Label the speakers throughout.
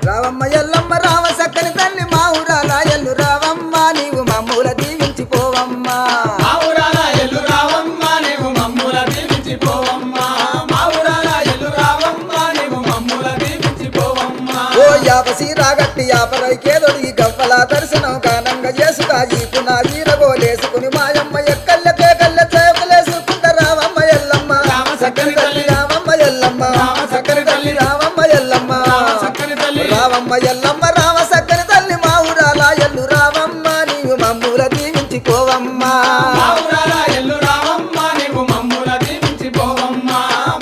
Speaker 1: రావమ్మ ఎల్లమ్మ రావ సక్కని తల్లి మా ఊరాల ఎల్లు రావమ్మ నీవు మమ్ముల దీవించిపోవమ్మ
Speaker 2: మా ఊరాల ఎల్లు రావమ్మ నీవు మమ్ముల దీవించిపోవమ్మ మా ఊరాల ఎల్లు రావమ్మ నీవు మమ్ముల దీవించిపోవమ్మ
Speaker 1: ఓ యాపసి రాగట్టి యాపరైకేదొడి గవ్వల దర్శనం కానంగా చేసుగా ఈపున ఈరగోలేసుకుని మాయమ్మ ఎక్కల్లకే కళ్ళ చేపలేసుకుంట రావమ్మ ఎల్లమ్మ
Speaker 2: రామ సక్కని తల్లి
Speaker 1: రావమ్మ ఎల్లమ్మ
Speaker 2: రామ సక్కని తల్లి
Speaker 1: రావమ్మ ఎల్లమ్మ
Speaker 2: సక్కని తల్లి
Speaker 1: రావమ్మ ఎల్లమ్మ రామ సక్కని తల్లి మా ఊరాల ఎల్లు రావమ్మ నీవు మమ్ముల దీవించిపోవమ్మ
Speaker 2: మా ఊరాల ఎల్లు రావమ్మ నీవు మమ్ముల దీవించిపోవమ్మ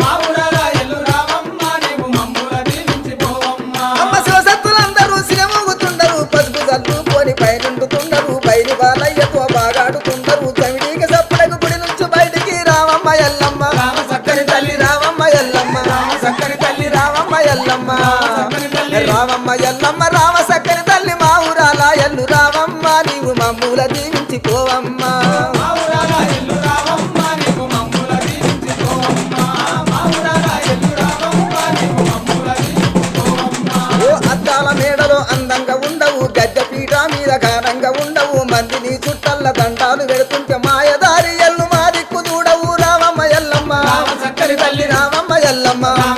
Speaker 2: మా ఊరాల ఎల్లు రావమ్మ నీవు మమ్ముల దీవించిపోవమ్మ
Speaker 1: అమ్మ శివసత్తులందరూ సిరమూగుతుండరు పసుపు చల్లుకొని పైనుండుతుండరు పైని బాలయ్యతో బాగాడుతుండరు చమిడికి సప్పుడకు గుడి నుంచి బయటికి రావమ్మ ఎల్లమ్మ
Speaker 2: రామ సక్కని తల్లి
Speaker 1: రావమ్మ ఎల్లమ్మ
Speaker 2: రామ సక్కని తల్లి
Speaker 1: రావమ్మ ఎల్లమ్మ
Speaker 2: సక్కని తల్లి
Speaker 1: రావమ్మ ఎల్లమ్మ రామ సక్కని తల్లి మా ఊరాల ఎల్లు రావమ్మ నీవు మమ్ముల దీవించిపోవమ్మ
Speaker 2: మా ఊరాల ఎల్లు రావమ్మ నీవు మమ్ముల దీవించిపోవమ్మ మా ఊరాల ఎల్లు రావమ్మ నీవు మమ్ముల దీవించిపోవమ్మ
Speaker 1: ఓ అద్దాల మేడలో అందంగా ఉండవు గద్దె పీఠ మీద ఘనంగా ఉండవు మందిని చుట్టల్ల దండాలు పెడుతుంటే మాయదారి ఎల్లు మా దిక్కు చూడవు రావమ్మ ఎల్లమ్మ
Speaker 2: రామ సక్కని తల్లి
Speaker 1: రావమ్మ ఎల్లమ్మ
Speaker 2: రామ